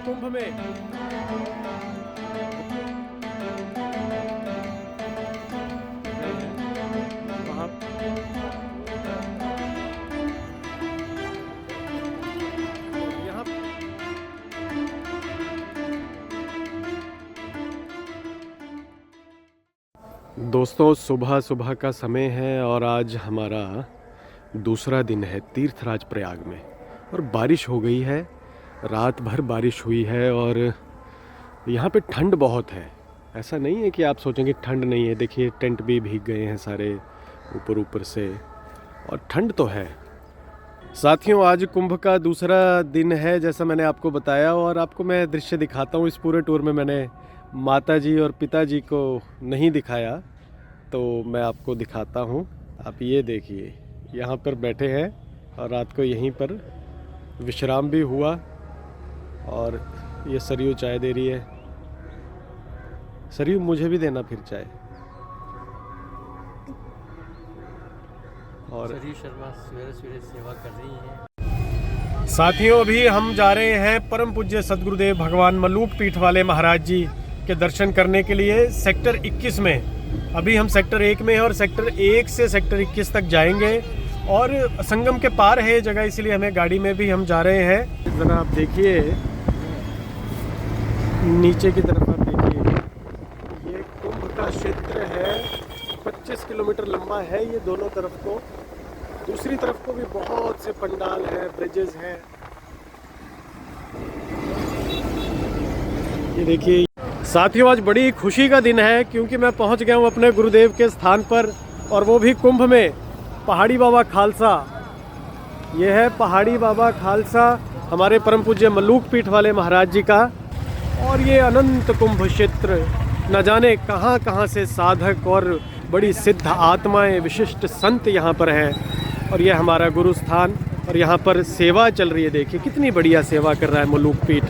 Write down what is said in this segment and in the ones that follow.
कुंभ में वहाँ यहाँ दोस्तों सुबह सुबह का समय है और आज हमारा दूसरा दिन है तीर्थराज प्रयाग में। और बारिश हो गई है, रात भर बारिश हुई है और यहाँ पे ठंड बहुत है। ऐसा नहीं है कि आप सोचेंगे ठंड नहीं है, देखिए टेंट भी भीग गए हैं सारे ऊपर से, और ठंड तो है। साथियों आज कुंभ का दूसरा दिन है जैसा मैंने आपको बताया, और आपको मैं दृश्य दिखाता हूँ। इस पूरे टूर में मैंने माताजी और पिताजी को नहीं दिखाया, तो मैं आपको दिखाता हूँ। आप ये देखिए, यहाँ पर बैठे हैं और रात को यहीं पर विश्राम भी हुआ। और ये सरयू चाय दे रही है। सरयू मुझे भी देना फिर चाय। और सरयू शर्मा सवेरे सवेरे सेवा कर रही हैं। साथियों अभी हम जा रहे हैं परम पूज्य सदगुरुदेव भगवान मल्लूक पीठ वाले महाराज जी के दर्शन करने के लिए सेक्टर 21 में। अभी हम सेक्टर 1 में हैं और सेक्टर 1 से सेक्टर 21 तक जाएंगे, और संगम के पार है ये जगह, इसलिए हमें गाड़ी में भी हम जा रहे हैं। ज़रा आप देखिए नीचे की तरफ, आप देखिए ये कुंभ का क्षेत्र है। 25 किलोमीटर लंबा है ये दोनों तरफ को। दूसरी तरफ को भी बहुत से पंडाल हैं, ब्रिजेस हैं। ये देखिए साथियों आज बड़ी खुशी का दिन है क्योंकि मैं पहुंच गया हूं अपने गुरुदेव के स्थान पर, और वो भी कुंभ में। पहाड़ी बाबा खालसा, ये है पहाड़ी बाबा खालसा हमारे परम पूज्य मल्लूक पीठ वाले महाराज जी का। और ये अनंत कुंभ क्षेत्र, न जाने कहां कहां से साधक और बड़ी सिद्ध आत्माएं, विशिष्ट संत यहाँ पर हैं। और ये हमारा गुरु स्थान, और यहाँ पर सेवा चल रही है। देखिए कितनी बढ़िया सेवा कर रहा है मल्लूक पीठ,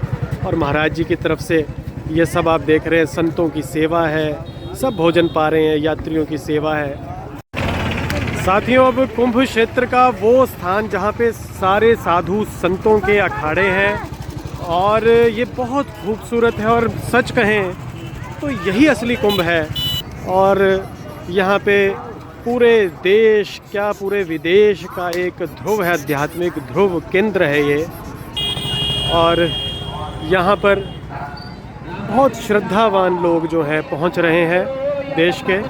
और महाराज जी की तरफ से ये सब आप देख रहे हैं, संतों की सेवा है, सब भोजन पा रहे हैं, यात्रियों की सेवा है। साथियों अब कुंभ क्षेत्र का वो स्थान जहाँ पे सारे साधु संतों के अखाड़े हैं, और ये बहुत खूबसूरत है, और सच कहें तो यही असली कुंभ है। और यहाँ पे पूरे देश क्या पूरे विदेश का एक ध्रुव है, आध्यात्मिक ध्रुव केंद्र है ये। और यहाँ पर बहुत श्रद्धावान लोग जो हैं पहुँच रहे हैं देश के।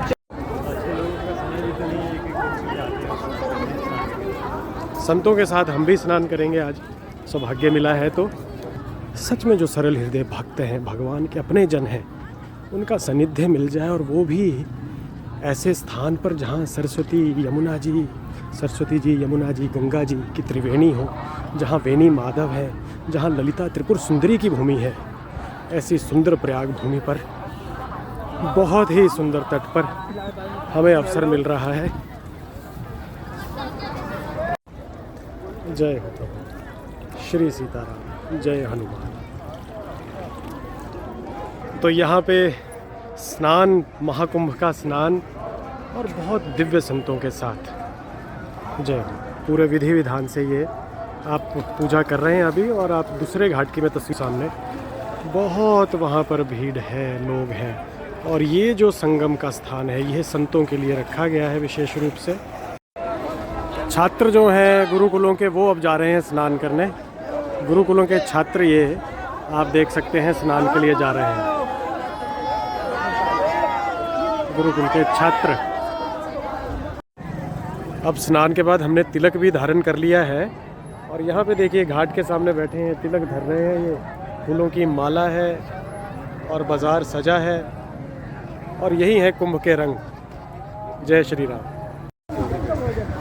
संतों के साथ हम भी स्नान करेंगे आज, सौभाग्य मिला है तो। सच में जो सरल हृदय भक्त हैं, भगवान के अपने जन हैं, उनका सानिध्य मिल जाए, और वो भी ऐसे स्थान पर जहाँ सरस्वती जी यमुना जी गंगा जी की त्रिवेणी हो, जहाँ वेणी माधव है, जहाँ ललिता त्रिपुर सुंदरी की भूमि है। ऐसी सुंदर प्रयाग भूमि पर, बहुत ही सुंदर तट पर हमें अवसर मिल रहा है। जय हो श्री सीताराम, जय हनुमान। तो यहाँ पे स्नान, महाकुंभ का स्नान, और बहुत दिव्य संतों के साथ जय हो। पूरे विधि विधान से ये आप पूजा कर रहे हैं अभी। और आप दूसरे घाट की मैं तस्वीर सामने, बहुत वहाँ पर भीड़ है, लोग हैं। और ये जो संगम का स्थान है, यह संतों के लिए रखा गया है विशेष रूप से। छात्र जो हैं गुरुकुलों के, वो अब जा रहे हैं स्नान करने। गुरुकुलों के छात्र ये आप देख सकते हैं स्नान के लिए जा रहे हैं, गुरुकुल के छात्र। अब स्नान के बाद हमने तिलक भी धारण कर लिया है, और यहाँ पे देखिए घाट के सामने बैठे हैं, तिलक धर रहे हैं। ये फूलों की माला है और बाज़ार सजा है, और यही है कुंभ के रंग। जय श्री राम।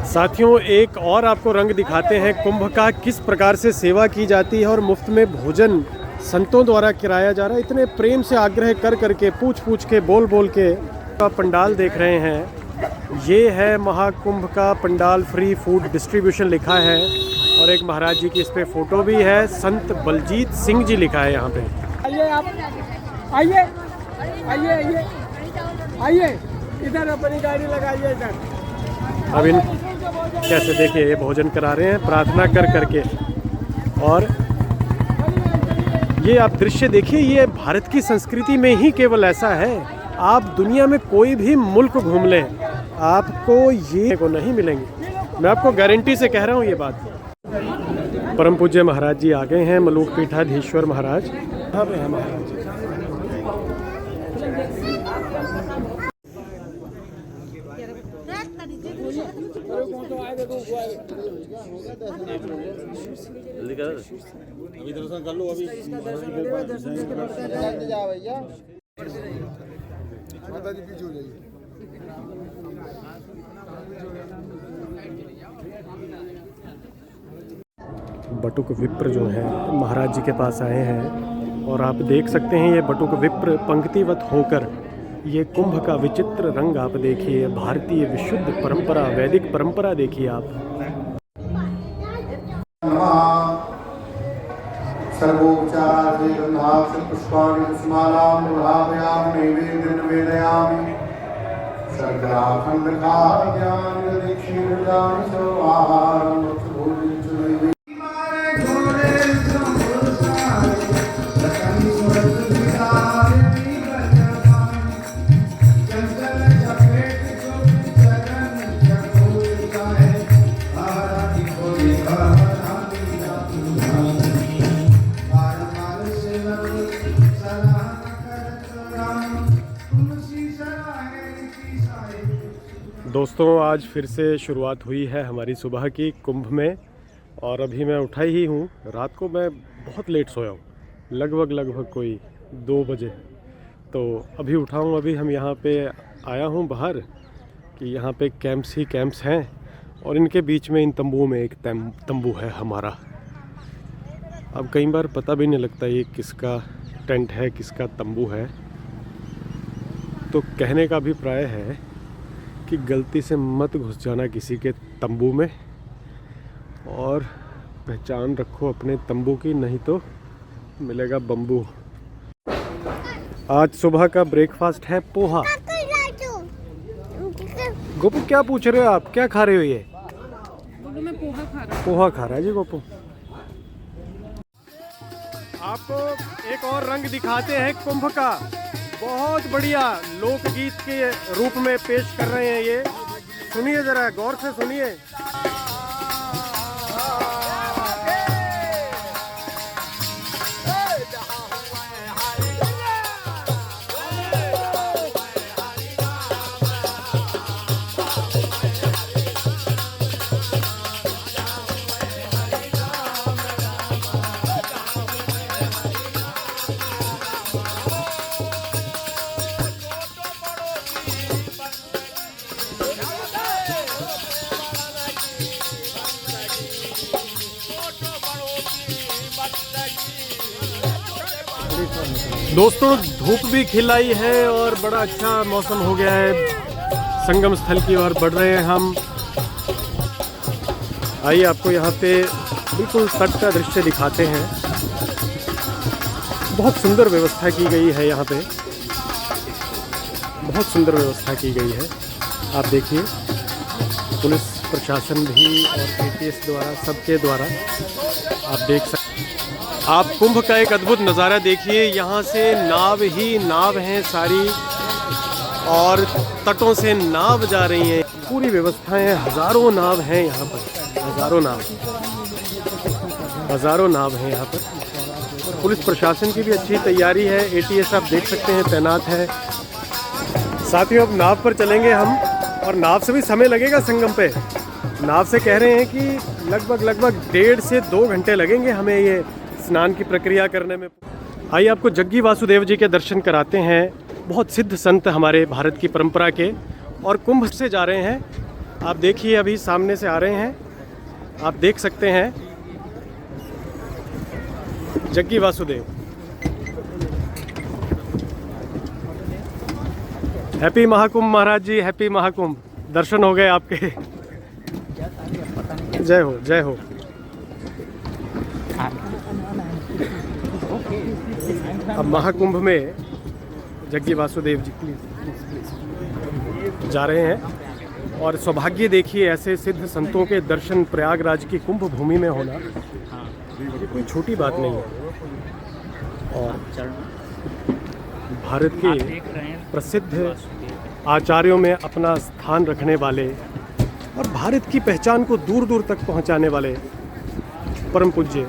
साथियों एक और आपको रंग दिखाते हैं कुंभ का, किस प्रकार से सेवा की जाती है, और मुफ्त में भोजन संतों द्वारा कराया जा रहा है। इतने प्रेम से आग्रह कर करके, पूछ पूछ के, बोल बोल के का पंडाल देख रहे हैं। ये है महाकुंभ का पंडाल, फ्री फूड डिस्ट्रीब्यूशन लिखा है, और एक महाराज जी की इस पे फोटो भी है, संत बलजीत सिंह जी लिखा है यहाँ पे। आइए आप, आइए आइए आइए आइए, इधर अपनी गाड़ी लगाइए इधर। अब इन कैसे देखिए ये भोजन करा रहे हैं प्रार्थना कर करके। और ये आप दृश्य देखिए, ये भारत की संस्कृति में ही केवल ऐसा है। आप दुनिया में कोई भी मुल्क घूम लें, आपको ये को नहीं मिलेंगे। मैं आपको गारंटी से कह रहा हूँ ये बात। परम पूज्य महाराज जी आ गए हैं, मलूक पीठाधीश्वर महाराज। कहाँ पे हैं महाराज जी? अभी दर्शन कर लो। अभी माता जी पीछे हो जाइए। बटुक विप्र जो है महाराज जी के पास आए हैं और आप देख सकते हैं ये बटुक विप्र पंक्तिवत होकर ये कुंभ का विचित्र रंग आप देखिए, भारतीय विशुद्ध परंपरा, वैदिक परंपरा देखिए आप। सर्वोपचारार्थे गंधाक्ष पुष्पाणि पुष्पमालां प्रभावयामि नैवेद्यं निवेदयामि। सर्वखण्डखाद्यानि दक्षिणजानि सर्वाहारं भोजनं च नैवेद्यम्। दोस्तों आज फिर से शुरुआत हुई है हमारी सुबह की कुंभ में और अभी मैं उठा ही हूँ। रात को मैं बहुत लेट सोया हूँ, लगभग कोई 2 बजे, तो अभी उठा हूँ। अभी हम यहाँ पे आया हूँ बाहर कि यहाँ पे कैंप्स ही कैंप्स हैं और इनके बीच में इन तंबुओं में एक तंबू है हमारा। अब कई बार पता भी नहीं लगता ये किसका टेंट है, किसका तंबू है। तो कहने का अभिप्राय है कि गलती से मत घुस जाना किसी के तंबू में और पहचान रखो अपने तंबू की, नहीं तो मिलेगा बम्बू। आज सुबह का ब्रेकफास्ट है पोहा। गोपू क्या पूछ रहे हो आप, क्या खा रहे हो? ये मैं पोहा खा रहा हूँ। पोहा खा रहा है जी गोपू। आपको एक और रंग दिखाते हैं कुंभ का, बहुत बढ़िया लोकगीत के रूप में पेश कर रहे हैं ये। सुनिए जरा गौर से सुनिए। दोस्तों धूप भी खिलाई है और बड़ा अच्छा मौसम हो गया है। संगम स्थल की ओर बढ़ रहे हैं हम। आइए आपको यहाँ पे बिल्कुल तट का दृश्य दिखाते हैं। बहुत सुंदर व्यवस्था की गई है यहाँ पे, बहुत सुंदर व्यवस्था की गई है। आप देखिए पुलिस प्रशासन भी और ATS द्वारा, सबके द्वारा आप देख सकते। आप कुंभ का एक अद्भुत नज़ारा देखिए। यहाँ से नाव ही नाव हैं सारी और तटों से नाव जा रही हैं। पूरी व्यवस्थाएं, हज़ारों नाव हैं यहाँ पर, हज़ारों नाव हैं यहाँ पर। पुलिस प्रशासन की भी अच्छी तैयारी है। ATS आप देख सकते हैं तैनात है। साथियों अब नाव पर चलेंगे हम और नाव से भी समय लगेगा संगम पे। नाव से कह रहे हैं कि लगभग 1.5 से 2 घंटे लगेंगे हमें ये स्नान की प्रक्रिया करने में। आइए आपको जग्गी वासुदेव जी के दर्शन कराते हैं। बहुत सिद्ध संत हमारे भारत की परंपरा के और कुंभ से जा रहे हैं। आप देखिए अभी सामने से आ रहे हैं, आप देख सकते हैं जग्गी वासुदेव। हैप्पी महाकुंभ महाराज जी, हैप्पी महाकुंभ। दर्शन हो गए आपके। जय हो, जय हो। अब महाकुंभ में जग्गी वासुदेव जी जा रहे हैं और सौभाग्य देखिए ऐसे सिद्ध संतों के दर्शन प्रयागराज की कुंभ भूमि में होना, ये कोई छोटी बात नहीं है। और चरण भारत आप के देख रहे हैं प्रसिद्ध आचार्यों में अपना स्थान रखने वाले और भारत की पहचान को दूर दूर तक पहुंचाने वाले परम पूज्य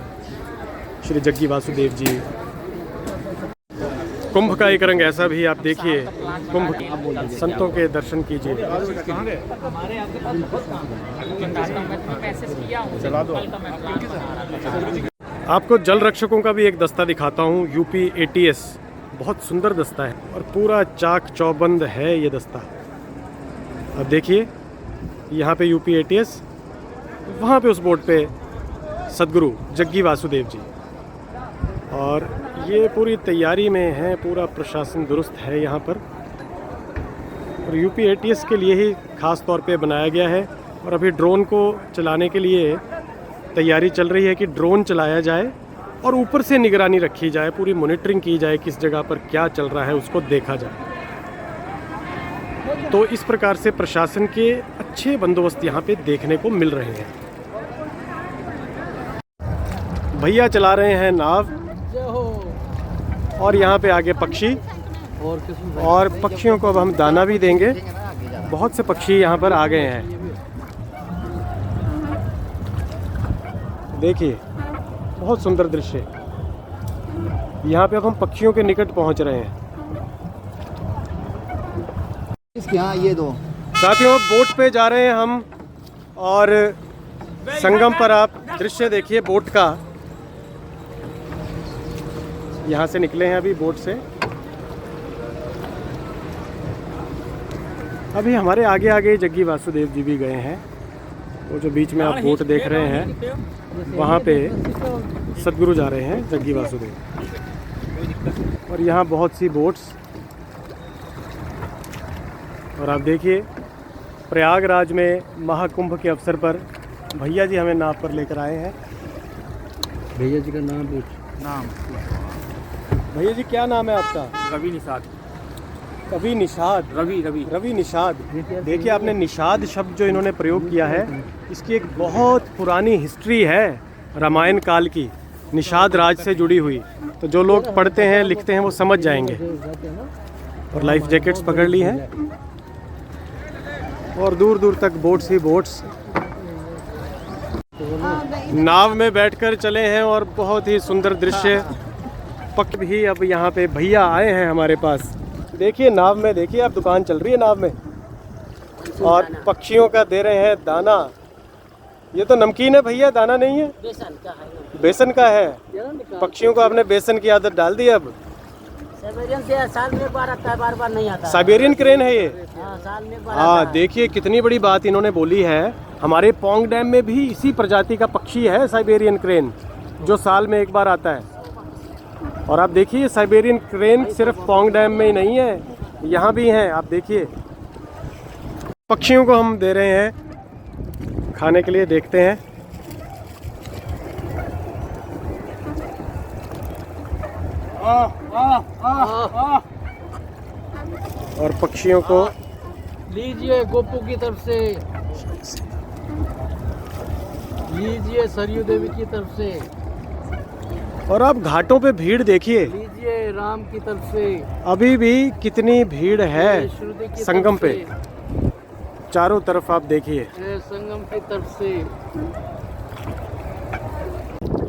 श्री जग्गी वासुदेव जी। कुंभ का एक रंग ऐसा भी आप देखिए, कुंभ संतों के दर्शन कीजिए। आपको जल रक्षकों का भी एक दस्ता दिखाता हूँ, यूपी ATS, बहुत सुंदर दस्ता है और पूरा चाक चौबंद है ये दस्ता। अब देखिए यहाँ पे यूपी ATS, वहाँ पे उस बोर्ड पे सदगुरु जग्गी वासुदेव जी, और ये पूरी तैयारी में है, पूरा प्रशासन दुरुस्त है यहाँ पर। और यूपी ATS के लिए ही ख़ास तौर पे बनाया गया है। और अभी ड्रोन को चलाने के लिए तैयारी चल रही है कि ड्रोन चलाया जाए और ऊपर से निगरानी रखी जाए, पूरी मॉनिटरिंग की जाए, किस जगह पर क्या चल रहा है उसको देखा जाए। तो इस प्रकार से प्रशासन के अच्छे बंदोबस्त यहाँ पे देखने को मिल रहे हैं। भैया चला रहे हैं नाव और यहाँ पे आगे पक्षी, और पक्षियों को अब हम दाना भी देंगे। बहुत से पक्षी यहाँ पर आ गए हैं, देखिए बहुत सुंदर दृश्य। यहाँ पे अब हम पक्षियों के निकट पहुँच रहे हैं। यहाँ ये दो साथियों बोट पे जा रहे हैं हम, और संगम पर आप दृश्य देखिए बोट का। यहाँ से निकले हैं अभी बोट से। अभी हमारे आगे आगे जग्गी वासुदेव जी भी गए हैं। वो जो बीच में आप बोट देख रहे हैं, वहाँ पे सदगुरु जा रहे हैं जग्गी वासुदेव। और यहाँ बहुत सी बोट्स, और आप देखिए प्रयागराज में महाकुंभ के अवसर पर भैया जी हमें नाव पर लेकर आए हैं। भैया जी का नाम भैया जी क्या नाम है आपका? रवि निषाद। कवि निषाद, रवि निषाद। देखिए आपने निषाद शब्द जो इन्होंने प्रयोग किया है, इसकी एक बहुत पुरानी हिस्ट्री है रामायण काल की, निषाद राज से जुड़ी हुई। तो जो लोग पढ़ते हैं लिखते हैं वो समझ जाएंगे। और लाइफ जैकेट्स पकड़ ली हैं और दूर दूर तक बोट्स ही बोट्स। नाव में बैठकर चले हैं और बहुत ही सुंदर दृश्य। पक्षी भी अब यहाँ पे भैया आए हैं हमारे पास। देखिए नाव में, देखिए आप, दुकान चल रही है नाव में, और पक्षियों का दे रहे हैं दाना। ये तो नमकीन है भैया, दाना नहीं है, बेसन का है। पक्षियों को आपने बेसन की आदत डाल दी। अब साइबेरियन से साल में एक बार आता है, बार नहीं आता। साइबेरियन क्रेन है ये। साल में एक बार हाँ देखिए कितनी बड़ी बात इन्होंने बोली है। हमारे पोंग डैम में भी इसी प्रजाति का पक्षी है साइबेरियन क्रेन, जो साल में एक बार आता है। और आप देखिए साइबेरियन क्रेन सिर्फ पोंग डैम में ही नहीं है, यहाँ भी हैं। आप देखिए पक्षियों को हम दे रहे हैं खाने के लिए, देखते हैं। और पक्षियों को लीजिए गोपू की तरफ से, लीजिए सरयू देवी की तरफ से, और आप घाटों पे भीड़ देखिए, लीजिए राम की तरफ से। अभी भी कितनी भीड़ है श्रुति की संगम तरफ पे, से, चारों तरफ आप देखिए। संगम की तरफ से।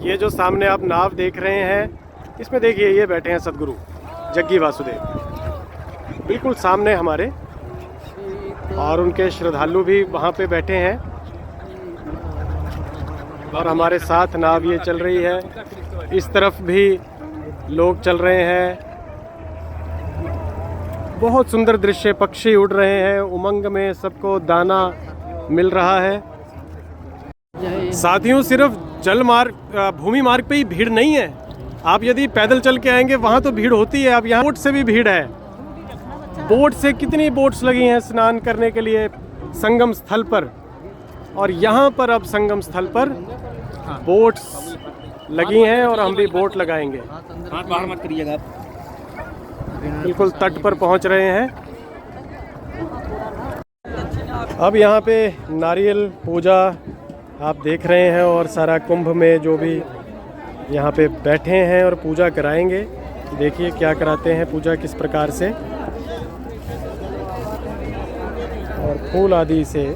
ये जो सामने आप नाव देख रहे हैं, इसमें देखिए ये बैठे हैं सदगुरु जग्गी वासुदेव, बिल्कुल सामने हमारे, और उनके श्रद्धालु भी वहाँ पे बैठे हैं। और हमारे साथ नाव ये चल रही है, इस तरफ भी लोग चल रहे हैं। बहुत सुंदर दृश्य, पक्षी उड़ रहे हैं, उमंग में सबको दाना मिल रहा है। साथियों सिर्फ जल मार्ग, भूमि मार्ग पे ही भीड़ नहीं है। आप यदि पैदल चल के आएंगे वहाँ तो भीड़ होती है। अब यहाँ बोट से भी भीड़ है। बोट से कितनी बोट्स लगी हैं स्नान करने के लिए संगम स्थल पर, और यहाँ पर अब संगम स्थल पर बोट्स लगी हैं और हम भी बोट लगाएंगे। बाहर मत करिएगा आप। बिल्कुल तट पर पहुँच रहे हैं। अब यहाँ पे नारियल पूजा आप देख रहे हैं, और सारा कुंभ में जो भी यहाँ पे बैठे हैं और पूजा कराएंगे। देखिए क्या कराते हैं पूजा किस प्रकार से, और फूल आदि से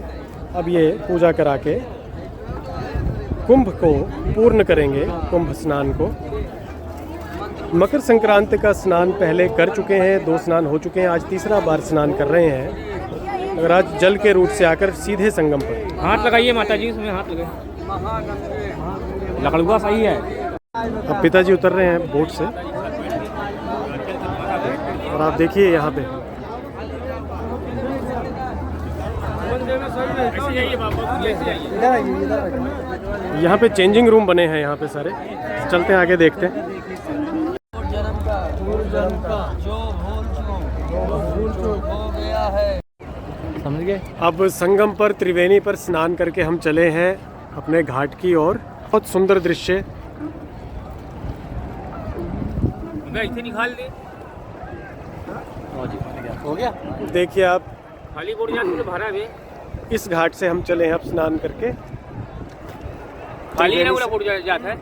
अब ये पूजा करा के कुंभ को पूर्ण करेंगे, कुंभ स्नान को। मकर संक्रांति का स्नान पहले कर चुके हैं, 2 स्नान हो चुके हैं, आज तीसरा बार स्नान कर रहे हैं। मगर आज जल के रूट से आकर सीधे संगम पर हाथ लगाइए माता जी, उसमें हाथ लगे, लकड़ुआ सही है। अब पिताजी उतर रहे हैं बोट से और आप देखिए यहाँ पे यहाँ पे चेंजिंग रूम बने हैं यहाँ पे सारे। चलते हैं आगे देखते हैं। समझ गए। अब संगम पर त्रिवेणी पर स्नान करके हम चले हैं अपने घाट की ओर। बहुत सुंदर दृश्य। इसे निकाल दे। हो गया। देखिए आप, खाली बोर्ड जाते भरा है, इस घाट से हम चले हैं अब स्नान करके। खाली ना पूरा बोर्ड जाता है।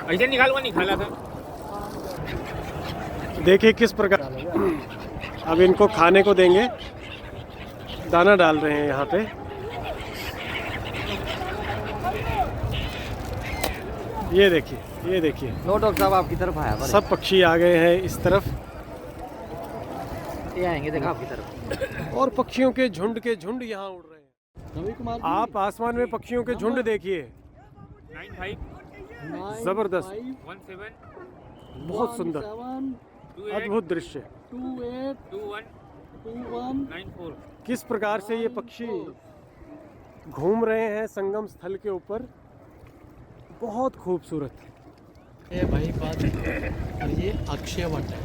ऐसे निकाला था। देखिए किस प्रकार अब इनको खाने को देंगे, दाना डाल रहे हैं यहाँ पे। ये देखिए, ये देखिए, लो डॉक्टर साहब आपकी तरफ आया सब पक्षी आ गए हैं इस तरफ, ये आएंगे देखा आपकी तरफ। और पक्षियों के झुंड यहाँ उड़ रहे हैं। रवि कुमार आप आसमान में पक्षियों के झुंड देखिए, 95 जबरदस्त, 17 बहुत सुंदर, 28 अद्भुत दृश्य। 21 94। किस प्रकार से ये पक्षी घूम रहे हैं संगम स्थल के ऊपर, बहुत खूबसूरत। ये भाई बात, ये अक्षय वट है,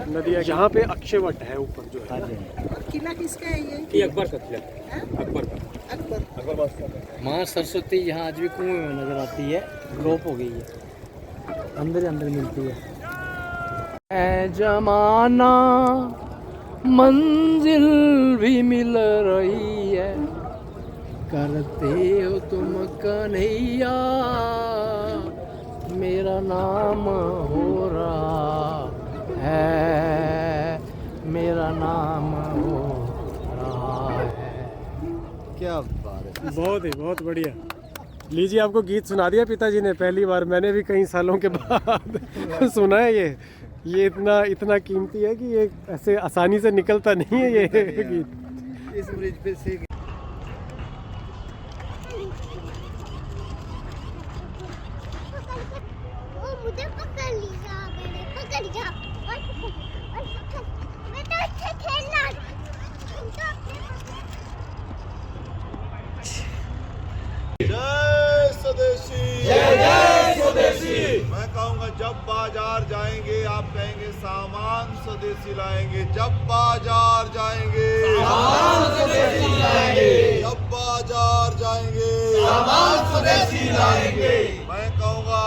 नदियाँ यहाँ पे अक्षय वट है ऊपर जो है। किला किसका है ये? अकबर का किला, अकबर का। अकबर। माँ सरस्वती यहाँ आज भी कुएं में नजर आती है, लोप हो गई है, अंदर ही अंदर मिलती है। ऐ जमाना मंजिल भी मिल रही है, करते हो तुम कन्हैया, मेरा नाम हो रहा है, मेरा नाम हो रहा है। क्या बात है। बहुत बढ़िया। लीजिए, आपको गीत सुना दिया पिताजी ने, पहली बार, मैंने भी कई सालों के बाद सुना है। ये इतना कीमती है कि ये ऐसे आसानी से निकलता नहीं है ये गीत। इस ब्रिज पे से मुझे पकड़ लिया, मैंने पकड़ लिया और पकड़, मैं तो अच्छा खेलना। जय स्वदेशी, जय जय स्वदेशी। मैं कहूँगा जब बाजार जाएंगे आप कहेंगे सामान स्वदेशी लाएंगे, जब बाजार जाएंगे सामान स्वदेशी लाएंगे, जब बाजार जाएंगे सामान स्वदेशी लाएंगे। मैं कहूँगा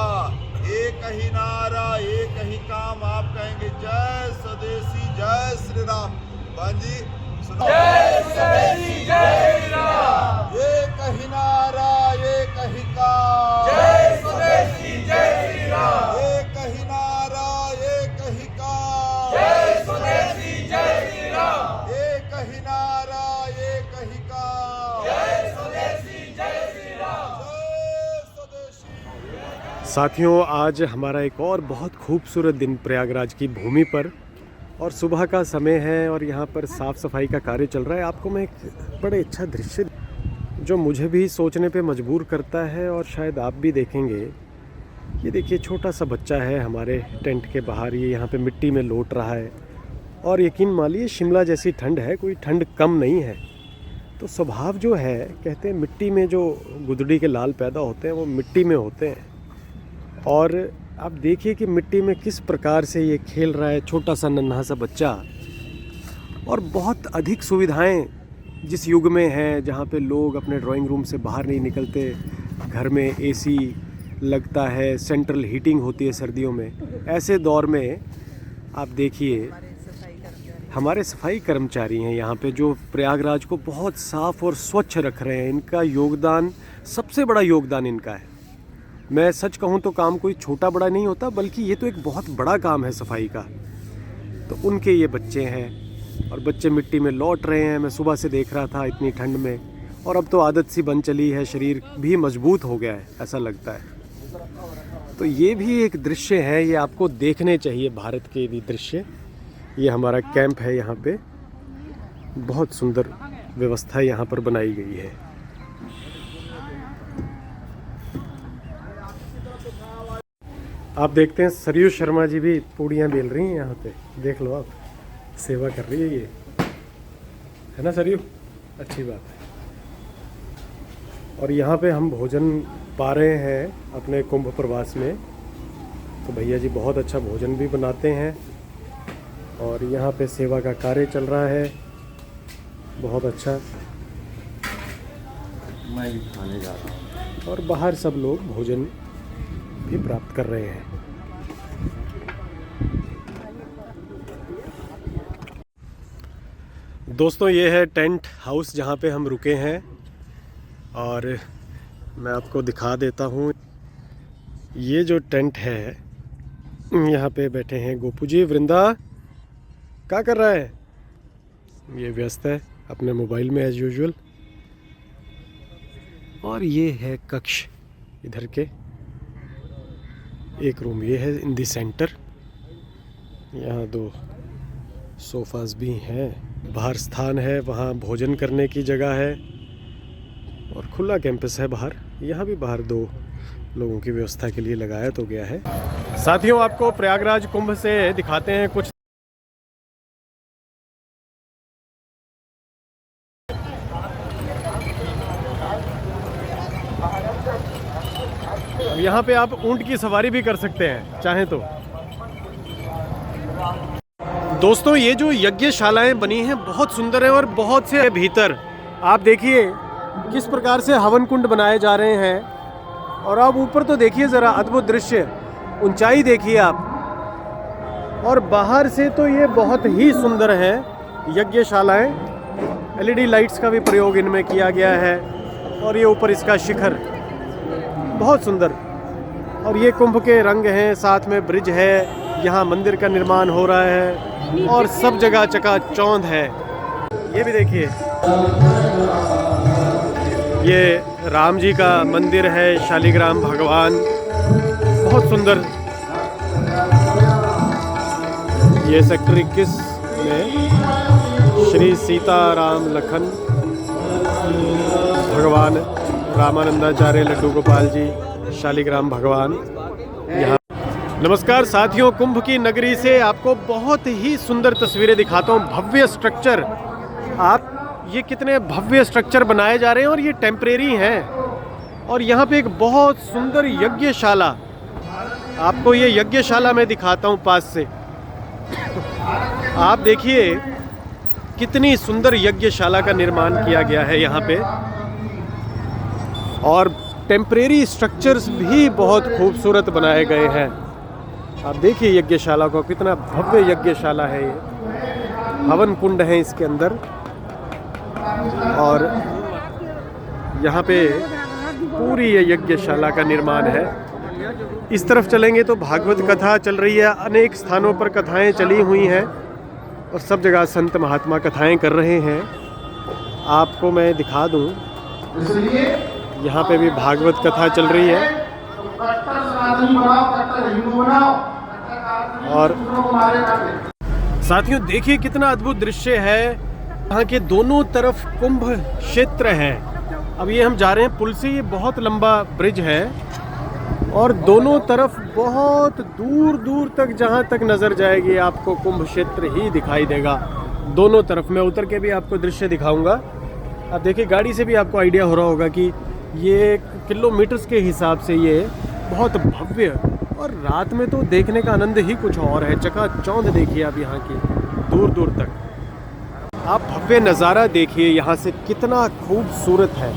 एक ही नारा एक ही काम, आप कहेंगे जय स्वदेशी जय श्री राम। बांजी जय स्वदेशी जय श्री राम। एक ही नारा एक ही काम, जय स्वदेशी जय श्री राम। एक ही नारा एक ही काम, जय स्वदेशी जय श्री राम। एक ही नारा एक ही काम, जय स्वदेशी जय श्री राम। जय स्वदेशी। साथियों, आज हमारा एक और बहुत खूबसूरत दिन प्रयागराज की भूमि पर, और सुबह का समय है और यहाँ पर साफ़ सफाई का कार्य चल रहा है। आपको मैं एक बड़े अच्छा दृश्य जो मुझे भी सोचने पे मजबूर करता है, और शायद आप भी देखेंगे। ये देखिए, छोटा सा बच्चा है हमारे टेंट के बाहर, ये यहाँ पे मिट्टी में लौट रहा है। और यकीन मानिए, शिमला जैसी ठंड है, कोई ठंड कम नहीं है। तो स्वभाव जो है, कहते हैं मिट्टी में जो गुदड़ी के लाल पैदा होते हैं वो मिट्टी में होते हैं। और आप देखिए कि मिट्टी में किस प्रकार से ये खेल रहा है, छोटा सा नन्हा सा बच्चा। और बहुत अधिक सुविधाएं जिस युग में हैं, जहाँ पे लोग अपने ड्राइंग रूम से बाहर नहीं निकलते, घर में एसी लगता है, सेंट्रल हीटिंग होती है सर्दियों में, ऐसे दौर में आप देखिए हमारे सफाई कर्मचारी हैं यहाँ पे जो प्रयागराज को बहुत साफ़ और स्वच्छ रख रहे हैं। इनका योगदान, सबसे बड़ा योगदान इनका है। मैं सच कहूँ तो काम कोई छोटा बड़ा नहीं होता, बल्कि ये तो एक बहुत बड़ा काम है सफाई का। तो उनके ये बच्चे हैं और बच्चे मिट्टी में लौट रहे हैं। मैं सुबह से देख रहा था इतनी ठंड में, और अब तो आदत सी बन चली है, शरीर भी मजबूत हो गया है ऐसा लगता है। तो ये भी एक दृश्य है, ये आपको देखने चाहिए, भारत के भी दृश्य। ये हमारा कैंप है, यहाँ पे बहुत सुंदर व्यवस्था यहाँ पर बनाई गई है। आप देखते हैं सरयू शर्मा जी भी पूड़ियाँ बेल रही हैं यहाँ पे, देख लो आप, सेवा कर रही है ये, है ना सरयू? अच्छी बात है। और यहाँ पे हम भोजन पा रहे हैं अपने कुंभ प्रवास में, तो भैया जी बहुत अच्छा भोजन भी बनाते हैं और यहाँ पे सेवा का कार्य चल रहा है, बहुत अच्छा। मैं भी खाने जा रहा हूँ। और बाहर सब लोग भोजन भी प्राप्त कर रहे हैं। दोस्तों ये है टेंट हाउस जहाँ पे हम रुके हैं, और मैं आपको दिखा देता हूँ। ये जो टेंट है, यहाँ पे बैठे हैं गोपू जी। वृंदा क्या कर रहा है? ये व्यस्त है अपने मोबाइल में एज यूजुअल। और ये है कक्ष, इधर के एक रूम ये है इन दी सेंटर। यहाँ 2 सोफास भी हैं, बाहर स्थान है, वहाँ भोजन करने की जगह है, और खुला कैंपस है बाहर। यहाँ भी बाहर 2 लोगों की व्यवस्था के लिए लगाया तो गया है। साथियों आपको प्रयागराज कुंभ से दिखाते हैं कुछ। यहाँ पे आप ऊंट की सवारी भी कर सकते हैं चाहें तो। दोस्तों ये जो यज्ञशालाएं बनी हैं बहुत सुंदर है, और बहुत से भीतर आप देखिए किस प्रकार से हवन कुंड बनाए जा रहे हैं। और आप ऊपर तो देखिए ज़रा, अद्भुत दृश्य, ऊंचाई देखिए आप। और बाहर से तो ये बहुत ही सुंदर है यज्ञशालाएं। LED लाइट्स का भी प्रयोग इनमें किया गया है, और ये ऊपर इसका शिखर बहुत सुंदर। और ये कुंभ के रंग हैं, साथ में ब्रिज है, यहाँ मंदिर का निर्माण हो रहा है, और सब जगह चकाचौंध है। ये भी देखिए, ये राम जी का मंदिर है, शालिग्राम भगवान, बहुत सुंदर। ये सेक्टर 21 में श्री सीताराम लखन भगवान, रामानंदाचार्य, लड्डू गोपाल जी, शालिग्राम भगवान यहाँ। नमस्कार साथियों, कुंभ की नगरी से आपको बहुत ही सुंदर तस्वीरें दिखाता हूँ। भव्य स्ट्रक्चर, आप ये कितने भव्य स्ट्रक्चर बनाए जा रहे हैं, और ये टेम्परेरी हैं। और यहाँ पे एक बहुत सुंदर यज्ञशाला, आपको ये यज्ञशाला मैं दिखाता हूँ पास से। आप देखिए कितनी सुंदर यज्ञशाला का निर्माण किया गया है यहाँ पे, और टेम्परेरी स्ट्रक्चर्स भी बहुत खूबसूरत बनाए गए हैं। आप देखिए यज्ञशाला को, कितना भव्य यज्ञशाला है ये। हवन कुंड है इसके अंदर, और यहाँ पे पूरी ये यज्ञशाला का निर्माण है। इस तरफ चलेंगे तो भागवत कथा चल रही है, अनेक स्थानों पर कथाएं चली हुई हैं, और सब जगह संत महात्मा कथाएं कर रहे हैं। आपको मैं दिखा दूं, यहाँ पे भी भागवत कथा चल रही है। और साथियों देखिए कितना अद्भुत दृश्य है, यहाँ के दोनों तरफ कुंभ क्षेत्र है। अब ये हम जा रहे हैं पुल से, ये बहुत लंबा ब्रिज है, और दोनों तरफ बहुत दूर दूर तक, जहाँ तक नज़र जाएगी आपको कुंभ क्षेत्र ही दिखाई देगा दोनों तरफ। मैं उतर के भी आपको दृश्य दिखाऊंगा। अब देखिए गाड़ी से भी आपको आइडिया हो रहा होगा कि ये किलोमीटर्स के हिसाब से ये बहुत भव्य, और रात में तो देखने का आनंद ही कुछ और है। चकाचौंध देखिए आप यहाँ की, दूर दूर तक आप भव्य नज़ारा देखिए यहाँ से, कितना खूबसूरत है।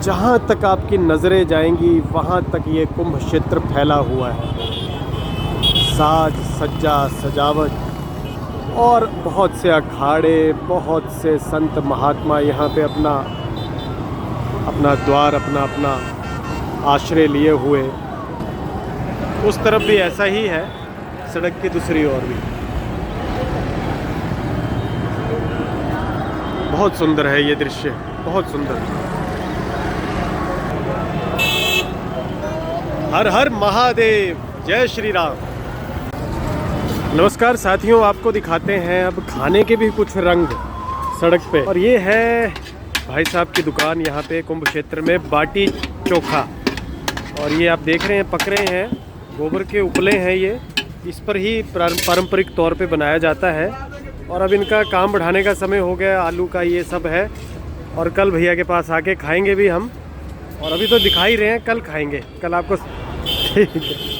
जहाँ तक आपकी नज़रें जाएंगी वहाँ तक ये कुंभ क्षेत्र फैला हुआ है। साज सज्जा सजावट और बहुत से अखाड़े, बहुत से संत महात्मा यहाँ पे अपना द्वार, अपना आश्रय लिए हुए। उस तरफ भी ऐसा ही है, सड़क की दूसरी ओर भी। बहुत सुंदर है ये दृश्य, बहुत सुंदर। हर हर महादेव, जय श्री राम। नमस्कार साथियों, आपको दिखाते हैं अब खाने के भी कुछ रंग सड़क पे। और ये है भाई साहब की दुकान यहाँ पे कुंभ क्षेत्र में, बाटी चोखा। और ये आप देख रहे हैं, पक रहे हैं, गोबर के उपले हैं ये। इस पर ही पारंपरिक तौर पे बनाया जाता है। और अब इनका काम बढ़ाने का समय हो गया, आलू का ये सब है। और कल भैया के पास आके खाएंगे भी हम। और अभी तो दिखा ही रहे हैं, कल खाएंगे, कल आपको। ठीक है।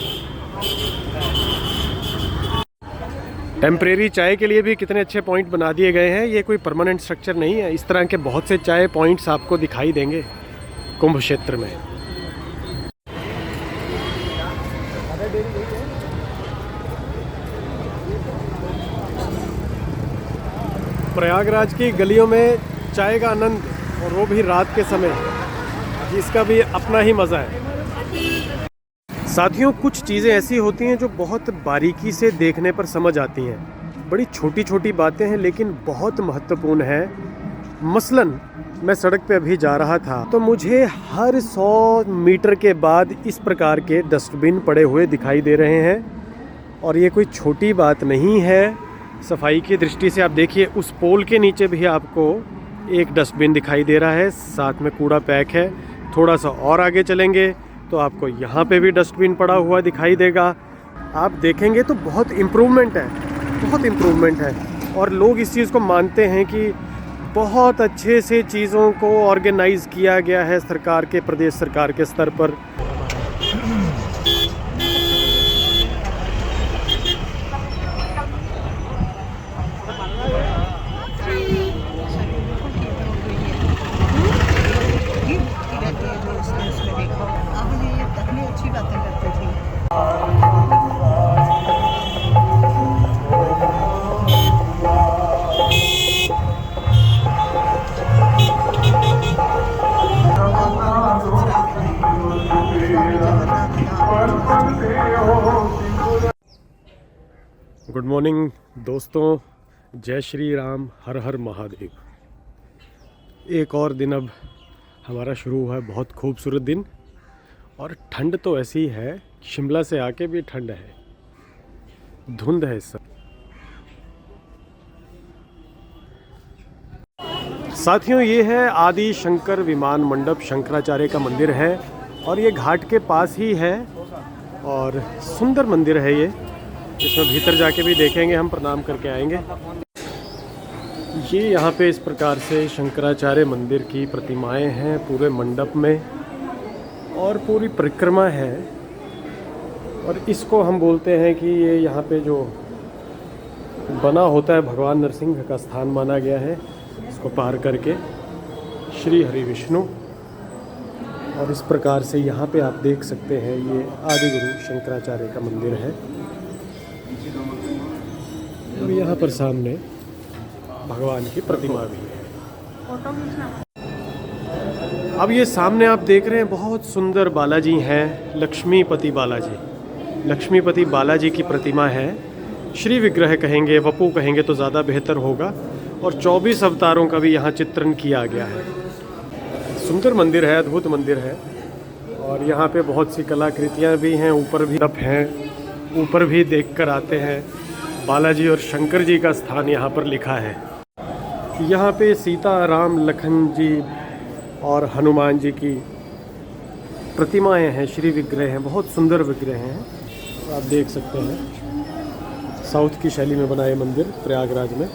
टेम्परेरी चाय के लिए भी कितने अच्छे पॉइंट बना दिए गए हैं। ये कोई परमानेंट स्ट्रक्चर नहीं है। इस तरह के बहुत से चाय पॉइंट्स आपको दिखाई देंगे कुंभ क्षेत्र में। प्रयागराज की गलियों में चाय का आनंद, और वो भी रात के समय, जिसका भी अपना ही मज़ा है। साथियों, कुछ चीज़ें ऐसी होती हैं जो बहुत बारीकी से देखने पर समझ आती हैं। बड़ी छोटी छोटी बातें हैं लेकिन बहुत महत्वपूर्ण है। मसलन मैं सड़क पे अभी जा रहा था तो मुझे हर 100 मीटर के बाद इस प्रकार के डस्टबिन पड़े हुए दिखाई दे रहे हैं। और ये कोई छोटी बात नहीं है। सफाई की दृष्टि से आप देखिए, उस पोल के नीचे भी आपको एक डस्टबिन दिखाई दे रहा है, साथ में कूड़ा पैक है। थोड़ा सा और आगे चलेंगे तो आपको यहाँ पे भी डस्टबिन पड़ा हुआ दिखाई देगा। आप देखेंगे तो बहुत इम्प्रूवमेंट है, बहुत इम्प्रूवमेंट है। और लोग इस चीज़ को मानते हैं कि बहुत अच्छे से चीज़ों को ऑर्गेनाइज़ किया गया है सरकार के, प्रदेश सरकार के स्तर पर। गुड मॉर्निंग दोस्तों, जय श्री राम, हर हर महादेव। एक और दिन अब हमारा शुरू हुआ है, बहुत खूबसूरत दिन। और ठंड तो ऐसी है, शिमला से आके भी ठंड है, धुंध है सब। साथियों, ये है आदि शंकर विमान मंडप, शंकराचार्य का मंदिर है। और ये घाट के पास ही है और सुंदर मंदिर है ये, जिसमें भीतर जाके भी देखेंगे, हम प्रणाम करके आएंगे। ये यहाँ पे इस प्रकार से शंकराचार्य मंदिर की प्रतिमाएं हैं पूरे मंडप में, और पूरी परिक्रमा है। और इसको हम बोलते हैं कि ये यहाँ पे जो बना होता है, भगवान नरसिंह का स्थान माना गया है। इसको पार करके श्री हरि विष्णु, और इस प्रकार से यहाँ पे आप देख सकते हैं, ये आदि गुरु शंकराचार्य का मंदिर है। और यहाँ पर सामने भगवान की प्रतिमा भी है। अब ये सामने आप देख रहे हैं, बहुत सुंदर बालाजी हैं, लक्ष्मीपति बालाजी। लक्ष्मीपति बालाजी की प्रतिमा है। श्री विग्रह कहेंगे, वपू कहेंगे तो ज़्यादा बेहतर होगा। और 24 अवतारों का भी यहाँ चित्रण किया गया है। सुंदर मंदिर है, अद्भुत मंदिर है। और यहाँ पे बहुत सी कलाकृतियाँ भी हैं, ऊपर भी तप हैं, ऊपर भी देखकर आते हैं। बालाजी और शंकर जी का स्थान यहाँ पर लिखा है। यहाँ पे सीता, राम, लखन जी और हनुमान जी की प्रतिमाएं हैं, श्री विग्रह हैं, बहुत सुंदर विग्रह हैं। आप देख सकते हैं, साउथ की शैली में बना ये मंदिर प्रयागराज में।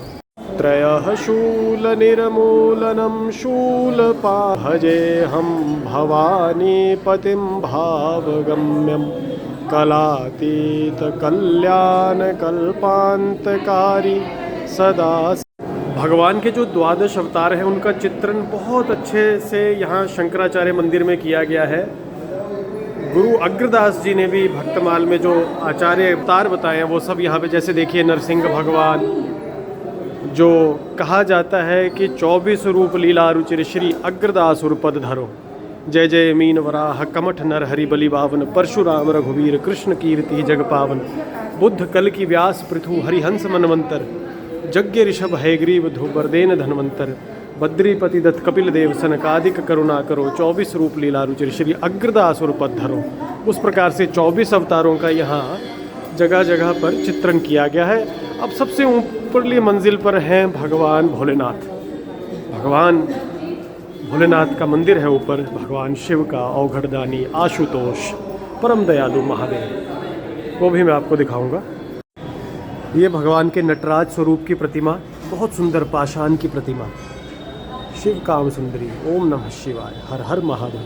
त्रयः शूल निर्मूलनम शूलपा भजे हम भवानी पतिम भावगम्यम कलातीत कल्याण कल्पांतकारी सदा। भगवान के जो 12 अवतार हैं उनका चित्रण बहुत अच्छे से यहाँ शंकराचार्य मंदिर में किया गया है। गुरु अग्रदास जी ने भी भक्तमाल में जो आचार्य अवतार बताए हैं वो सब यहाँ पे, जैसे देखिए नरसिंह भगवान, जो कहा जाता है कि 24 रूप लीला रुचिर श्री अग्रदासुर पद धरो, जय जय मीन वराह कमठ नर हरि बलि बावन, परशुराम रघुवीर कृष्ण कीर्ति जग पावन, बुद्ध कल की व्यास पृथु हरिहंस मनवंतर, यज्ञ ऋषभ हैग्रीव ध्रुवरदेन धनवंतर, बद्रीपति दत्त कपिल देव सनकादिक करुणा करो, 24 रूप लीला रुचिर श्री अग्रदासुर पद धरो। उस प्रकार से 24 अवतारों का यहाँ जगह जगह पर चित्रण किया गया है। अब सबसे ऊपरली मंजिल पर हैं भगवान भोलेनाथ। भगवान भोलेनाथ का मंदिर है ऊपर, भगवान शिव का औघड़दानी आशुतोष परम दयालु महादेव, वो भी मैं आपको दिखाऊंगा। ये भगवान के नटराज स्वरूप की प्रतिमा, बहुत सुंदर पाषाण की प्रतिमा, शिव काम सुंदरी, ओम नमः शिवाय, हर हर महादेव।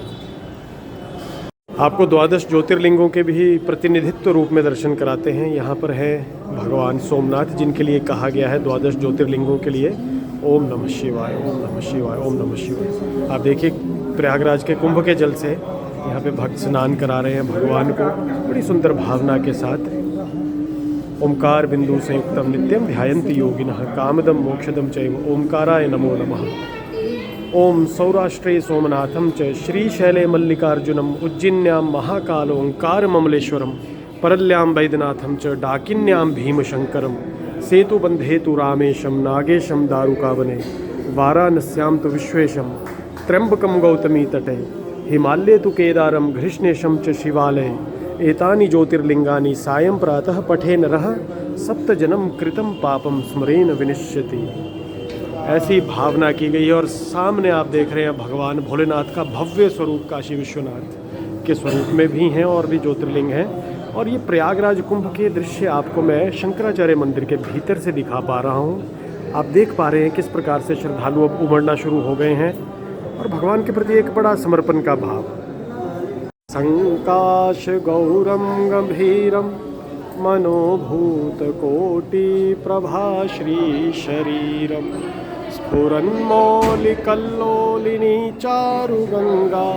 आपको 12 ज्योतिर्लिंगों के भी प्रतिनिधित्व रूप में दर्शन कराते हैं। यहाँ पर है भगवान सोमनाथ, जिनके लिए कहा गया है 12 ज्योतिर्लिंगों के लिए ओम नमः शिवाय, ओम नमः शिवाय, ओम नमः शिवाय। आप देखिए प्रयागराज के कुंभ के जल से यहाँ पे भक्त स्नान करा रहे हैं भगवान को बड़ी सुंदर भावना के साथ। ओमकार बिंदु संयुक्तम नित्यम ध्यायन्ति योगिनः कामदम मोक्षदम चैव ओमकाराय नमो नमः। ओम सौराष्ट्रे सोमनाथम च श्रीशैले मल्लिकार्जुनम उज्जिन्यां महाकाल ओंकार ममलेश्वरम परल्यां वैद्यनाथम च डाकिन्यां भीमशंकरम सेतुबंधेतु रामेशम नागेशम दारुकावने वाराणस्यां तु विश्वेशम त्र्यंबकम गौतमी तटे हिमालये तु केदारम घृष्णेशम च शिवालये एतानि ज्योतिर्लिंगानि सायं प्रातः पठे नरः सप्तजन्म कृतं पापम स्मरेण विनिश्यति। ऐसी भावना की गई है। और सामने आप देख रहे हैं भगवान भोलेनाथ का भव्य स्वरूप काशी विश्वनाथ के स्वरूप में भी हैं और भी ज्योतिर्लिंग हैं। और ये प्रयागराज कुंभ के दृश्य आपको मैं शंकराचार्य मंदिर के भीतर से दिखा पा रहा हूँ। आप देख पा रहे हैं किस प्रकार से श्रद्धालु अब उमड़ना शुरू हो गए हैं और भगवान के प्रति एक बड़ा समर्पण का भाव। संकाश गौरम गंभीरम मनोभूत कोटि प्रभा श्री शरीरम स्फुरन्मौलिकल्लोलिनी चारु गंगा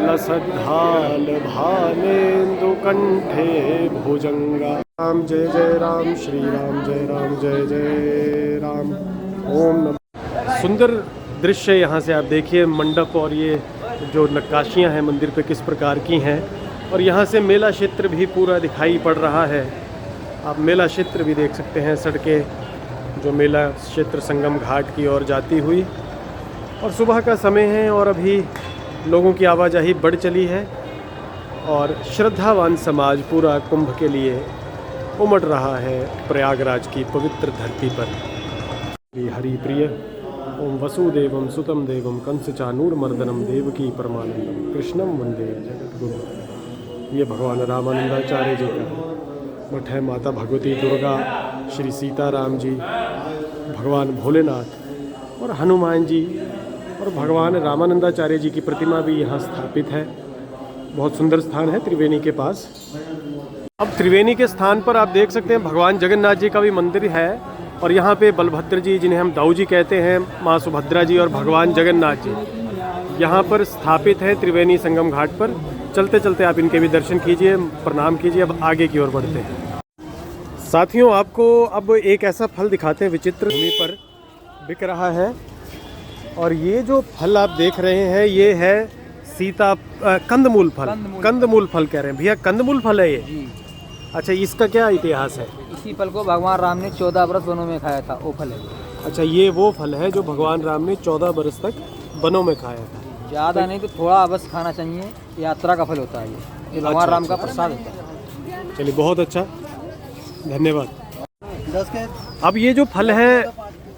लसद्धाल भालेन्दु कंठे भुजंगा। राम जय जय राम, श्री राम जय राम, जय जय राम, ओम नमः। सुंदर दृश्य यहाँ से आप देखिए, मंडप और ये जो नक्काशियाँ हैं मंदिर पे किस प्रकार की हैं। और यहाँ से मेला क्षेत्र भी पूरा दिखाई पड़ रहा है। आप मेला क्षेत्र भी देख सकते हैं, सड़कें जो मेला क्षेत्र संगम घाट की ओर जाती हुई। और सुबह का समय है और अभी लोगों की आवाजाही बढ़ चली है और श्रद्धावान समाज पूरा कुंभ के लिए उमड़ रहा है प्रयागराज की पवित्र धरती पर। हरि प्रिय ओम वसुदेवम सुतम देवम कंस चानूरमर्दनम देवकी परमानंदम कृष्णम वंदे जगद्गुरु। ये भगवान रामानंदाचार्य जी का मठ है। माता भगवती दुर्गा, श्री सीताराम जी, भगवान भोलेनाथ और हनुमान जी और भगवान रामानंदाचार्य जी की प्रतिमा भी यहाँ स्थापित है। बहुत सुंदर स्थान है त्रिवेणी के पास। अब त्रिवेणी के स्थान पर आप देख सकते हैं भगवान जगन्नाथ जी का भी मंदिर है। और यहाँ पे बलभद्र जी, जिन्हें हम दाऊ जी कहते हैं, माँ सुभद्रा जी और भगवान जगन्नाथ जी यहाँ पर स्थापित है त्रिवेणी संगम घाट पर। चलते चलते आप इनके भी दर्शन कीजिए, प्रणाम कीजिए। अब आगे की ओर बढ़ते हैं। साथियों, आपको अब एक ऐसा फल दिखाते हैं विचित्र भूमि पर बिक रहा है। और ये जो फल आप देख रहे हैं ये है कंदमूल फल। कंदमूल फल कह रहे हैं भैया, कंदमूल फल है ये? अच्छा, इसका क्या इतिहास है? इसी फल को भगवान राम ने 14 वर्ष वनों में खाया था, वो फल है। अच्छा, ये वो फल है जो भगवान राम ने 14 वर्ष तक वनों में खाया था। ज़्यादा नहीं तो थोड़ा अवश्य खाना चाहिए। यात्रा का फल होता है ये भगवान राम का प्रसाद होता है। चलिए, बहुत अच्छा, धन्यवाद। अब ये जो फल है,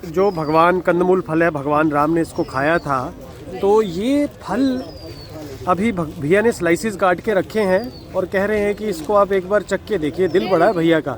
जो भगवान कंदमूल फल है, भगवान राम ने इसको खाया था। तो ये फल अभी भैया ने स्लाइसिस काट के रखे हैं और कह रहे हैं कि इसको आप एक बार चख के देखिए। दिल बड़ा है भैया का।